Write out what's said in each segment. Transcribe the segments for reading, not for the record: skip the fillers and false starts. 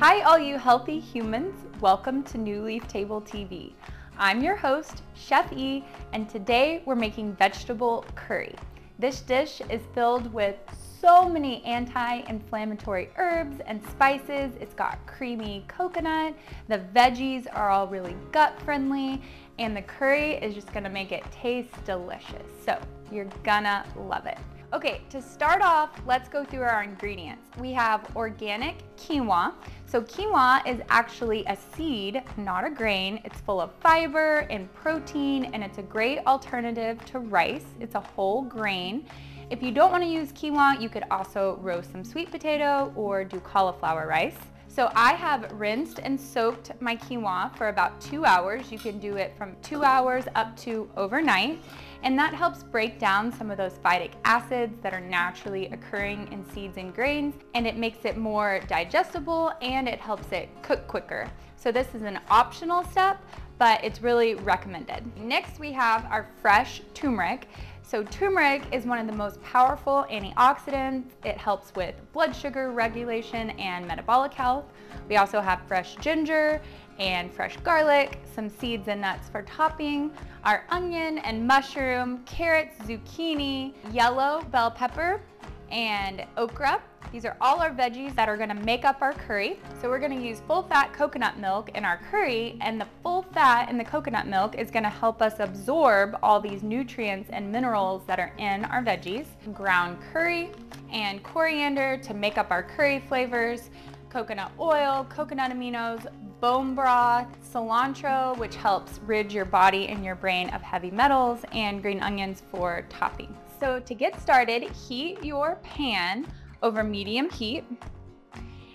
Hi all you healthy humans, welcome to New Leaf Table TV. I'm your host, Chef E, and today we're making vegetable curry. This dish is filled with so many anti-inflammatory herbs and spices. It's got creamy coconut, the veggies are all really gut friendly, and the curry is just gonna make it taste delicious. So you're gonna love it. Okay, to start off, let's go through our ingredients. We have organic quinoa. So quinoa is actually a seed, not a grain. It's full of fiber and protein, and it's a great alternative to rice. It's a whole grain. If you don't want to use quinoa, you could also roast some sweet potato or do cauliflower rice. So I have rinsed and soaked my quinoa for about 2 hours. You can do it from 2 hours up to overnight. And that helps break down some of those phytic acids that are naturally occurring in seeds and grains, and it makes it more digestible and it helps it cook quicker. So this is an optional step, but it's really recommended. Next we have our fresh turmeric. So turmeric is one of the most powerful antioxidants. It helps with blood sugar regulation and metabolic health. We also have fresh ginger and fresh garlic, some seeds and nuts for topping, our onion and mushroom, carrots, zucchini, yellow bell pepper, and okra. These are all our veggies that are gonna make up our curry. So we're gonna use full fat coconut milk in our curry, and the full fat in the coconut milk is gonna help us absorb all these nutrients and minerals that are in our veggies. Ground curry and coriander to make up our curry flavors, coconut oil, coconut aminos, bone broth, cilantro, which helps rid your body and your brain of heavy metals, and green onions for topping. So to get started, heat your pan over medium heat,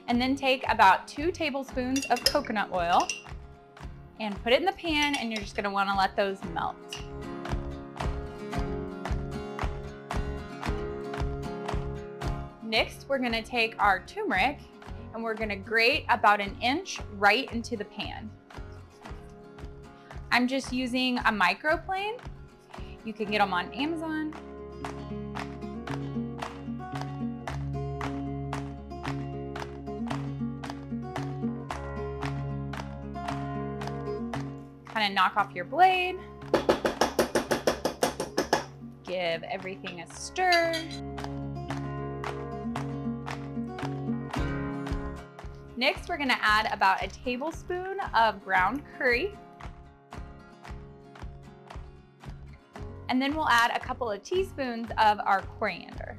and then take about 2 tablespoons of coconut oil and put it in the pan, and you're just gonna wanna let those melt. Next, we're gonna take our turmeric and we're gonna grate about 1 inch right into the pan. I'm just using a microplane. You can get them on Amazon. Kind of knock off your blade. Give everything a stir. Next, we're gonna add about 1 tablespoon of ground curry. And then we'll add a couple of teaspoons of our coriander.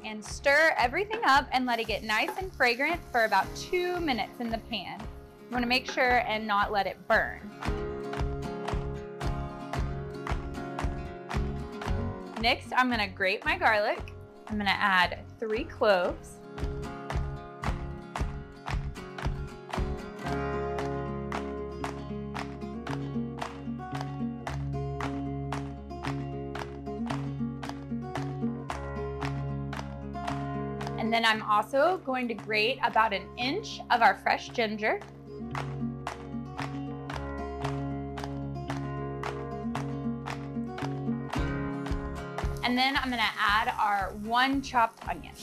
And stir everything up and let it get nice and fragrant for about 2 minutes in the pan. You wanna make sure and not let it burn. Next, I'm gonna grate my garlic. I'm gonna add 3 cloves. And then I'm also going to grate about 1 inch of our fresh ginger. And then I'm gonna add our 1 chopped onion.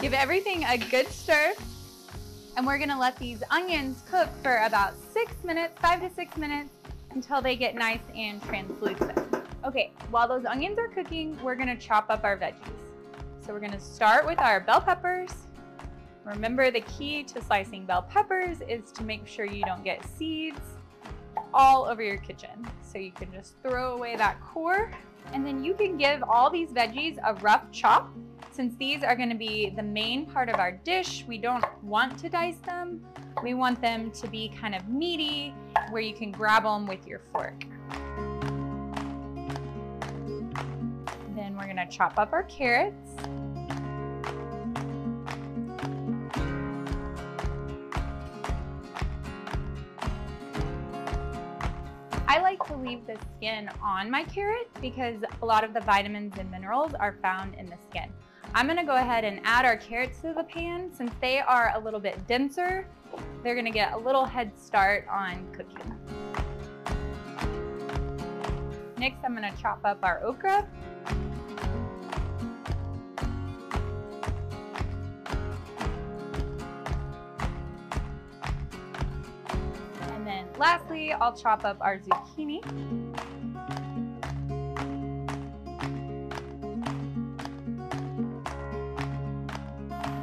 Give everything a good stir, and we're gonna let these onions cook for about 6 minutes, 5 to 6 minutes, until they get nice and translucent. Okay, while those onions are cooking, we're gonna chop up our veggies. So we're gonna start with our bell peppers. Remember, the key to slicing bell peppers is to make sure you don't get seeds all over your kitchen. So you can just throw away that core, and then you can give all these veggies a rough chop. Since these are gonna be the main part of our dish, we don't want to dice them. We want them to be kind of meaty, where you can grab them with your fork. Then we're gonna chop up our carrots. I like to leave the skin on my carrot because a lot of the vitamins and minerals are found in the skin. I'm gonna go ahead and add our carrots to the pan. Since they are a little bit denser, they're gonna get a little head start on cooking. Next, I'm gonna chop up our okra. lastly, I'll chop up our zucchini.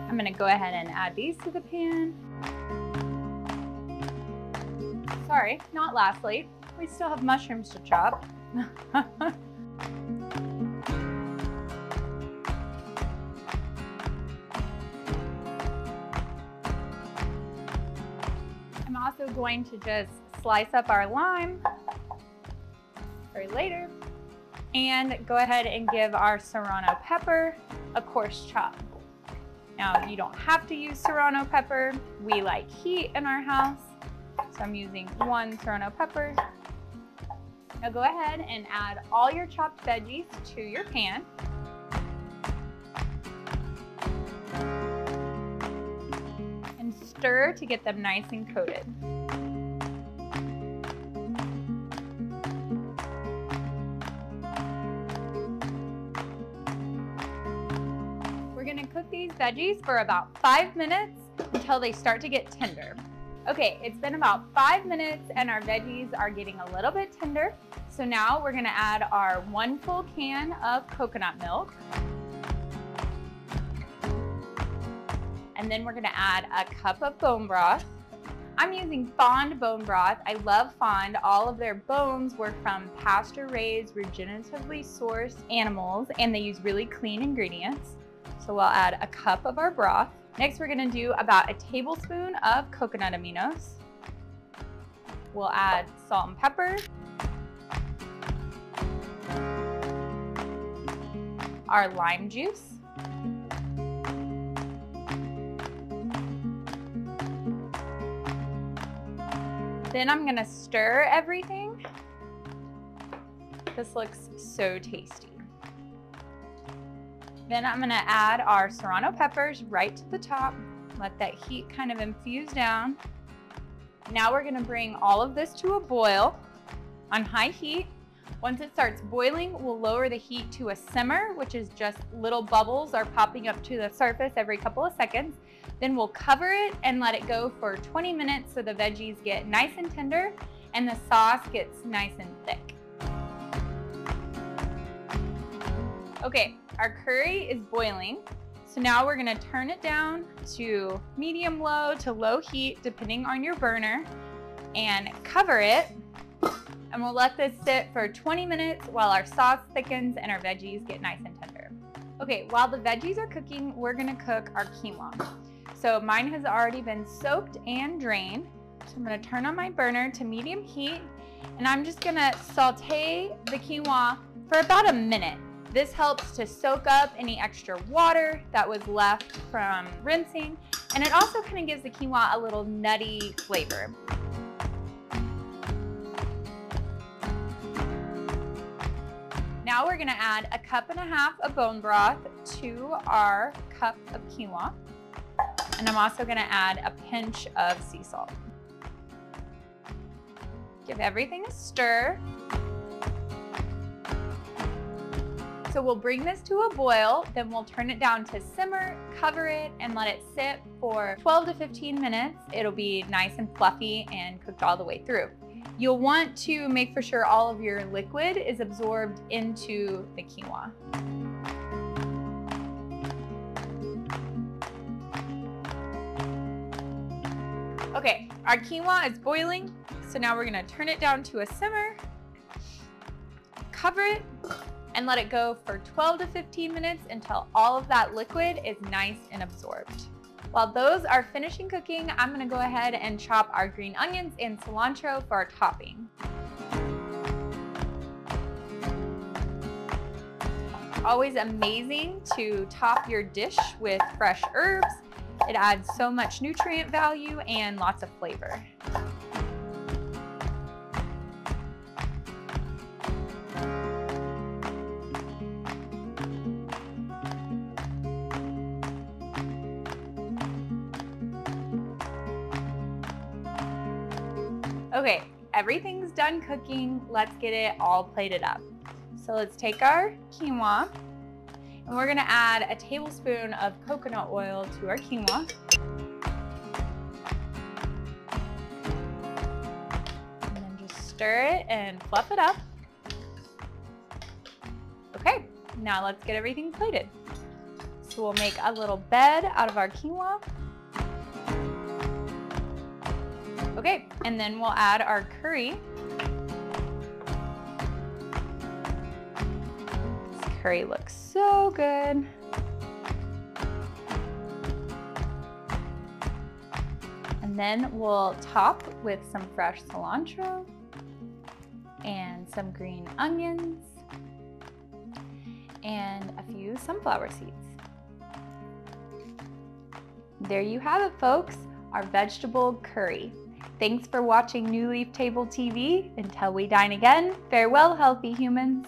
I'm gonna go ahead and add these to the pan. Sorry, not lastly, we still have mushrooms to chop. I'm also going to just slice up our lime for later and go ahead and give our serrano pepper a coarse chop. Now, you don't have to use serrano pepper. We like heat in our house, so I'm using 1 serrano pepper. Now go ahead and add all your chopped veggies to your pan. And stir to get them nice and coated. We're gonna cook these veggies for about 5 minutes until they start to get tender. Okay, it's been about 5 minutes and our veggies are getting a little bit tender. So now we're gonna add our 1 full can of coconut milk. And then we're gonna add a cup of bone broth. I'm using Fond bone broth. I love Fond. All of their bones were from pasture-raised, regeneratively sourced animals, and they use really clean ingredients. So we'll add a cup of our broth. Next, we're gonna do about a tablespoon of coconut aminos. We'll add salt and pepper. Our lime juice. Then I'm gonna stir everything. This looks so tasty. Then I'm gonna add our serrano peppers right to the top. Let that heat kind of infuse down. Now we're gonna bring all of this to a boil on high heat. Once it starts boiling, we'll lower the heat to a simmer, which is just little bubbles are popping up to the surface every couple of seconds. Then we'll cover it and let it go for 20 minutes so the veggies get nice and tender and the sauce gets nice and thick. Okay, our curry is boiling. So now we're gonna turn it down to medium low to low heat, depending on your burner, and cover it. And we'll let this sit for 20 minutes while our sauce thickens and our veggies get nice and tender. Okay, while the veggies are cooking, we're gonna cook our quinoa. So mine has already been soaked and drained. So I'm gonna turn on my burner to medium heat, and I'm just gonna saute the quinoa for about a minute. This helps to soak up any extra water that was left from rinsing, and it also kind of gives the quinoa a little nutty flavor. Now we're gonna add a cup and a half of bone broth to our cup of quinoa. And I'm also gonna add a pinch of sea salt. Give everything a stir. So we'll bring this to a boil, then we'll turn it down to simmer, cover it, and let it sit for 12 to 15 minutes. It'll be nice and fluffy and cooked all the way through. You'll want to make for sure all of your liquid is absorbed into the quinoa. Okay, our quinoa is boiling, so now we're gonna turn it down to a simmer, cover it, and let it go for 12 to 15 minutes until all of that liquid is nice and absorbed. While those are finishing cooking, I'm gonna go ahead and chop our green onions and cilantro for our topping. Always amazing to top your dish with fresh herbs. It adds so much nutrient value and lots of flavor. Okay, everything's done cooking. Let's get it all plated up. So let's take our quinoa, and we're gonna add a tablespoon of coconut oil to our quinoa. And then stir it and fluff it up. Okay, now let's get everything plated. So we'll make a little bed out of our quinoa. Okay, and then we'll add our curry. This curry looks so good. And then we'll top with some fresh cilantro and some green onions and a few sunflower seeds. There you have it, folks, our vegetable curry. Thanks for watching New Leaf Table TV. Until we dine again, farewell, healthy humans.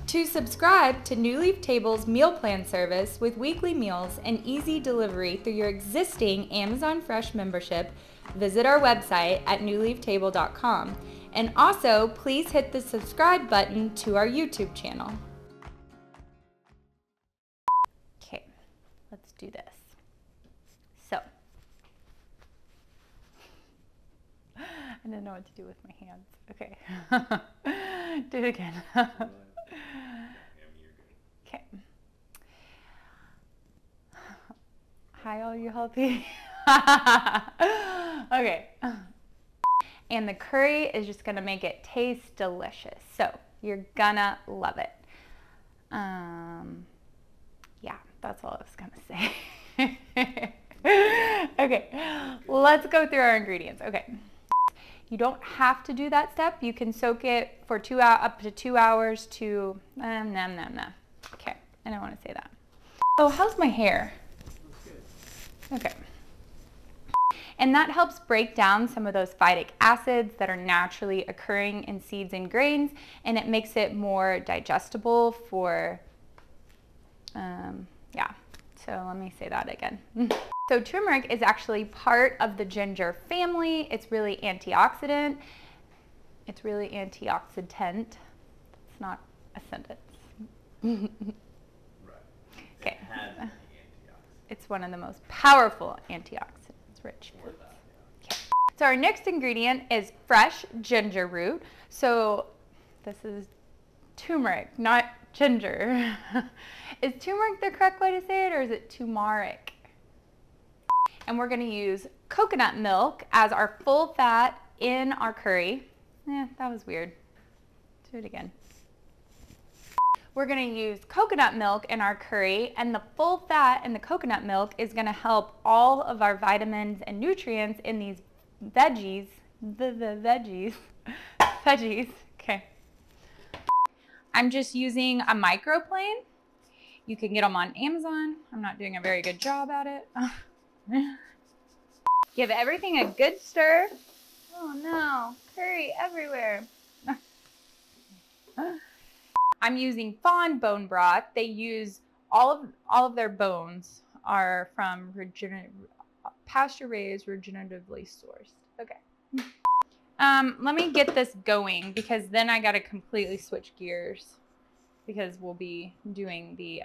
To subscribe to New Leaf Table's meal plan service with weekly meals and easy delivery through your existing Amazon Fresh membership, visit our website at newleaftable.com. And also, please hit the subscribe button to our YouTube channel. Okay, let's do this. So, I didn't know what to do with my hands. Okay, do it again. Okay. Hi, all you healthy. Okay. And the curry is just gonna make it taste delicious. So you're gonna love it. Yeah, that's all I was gonna say. Okay, let's go through our ingredients. Okay. You don't have to do that step. You can soak it for up to 2 hours to, Okay, I don't want to say that. Oh, how's my hair? Okay. And that helps break down some of those phytic acids that are naturally occurring in seeds and grains, and it makes it more digestible for, yeah. So let me say that again. So turmeric is actually part of the ginger family. It's really antioxidant. It's really antioxidant. It's not a sentence. Right. Okay. It has antioxidants. It's one of the most powerful antioxidants rich foods. Okay. So our next ingredient is fresh ginger root. So this is turmeric, not ginger. Is turmeric the correct way to say it, or is it turmeric? And we're gonna use coconut milk as our full fat in our curry. That was weird. Do it again. We're gonna use coconut milk in our curry, and the full fat in the coconut milk is gonna help all of our vitamins and nutrients in these veggies, veggies, okay. I'm just using a microplane. You can get them on Amazon. I'm not doing a very good job at it. Give everything a good stir. Oh no, curry everywhere. I'm using fawn bone broth. They use all of their bones are from pasture raised, regeneratively sourced. Okay. Let me get this going, because then I gotta completely switch gears, because we'll be doing the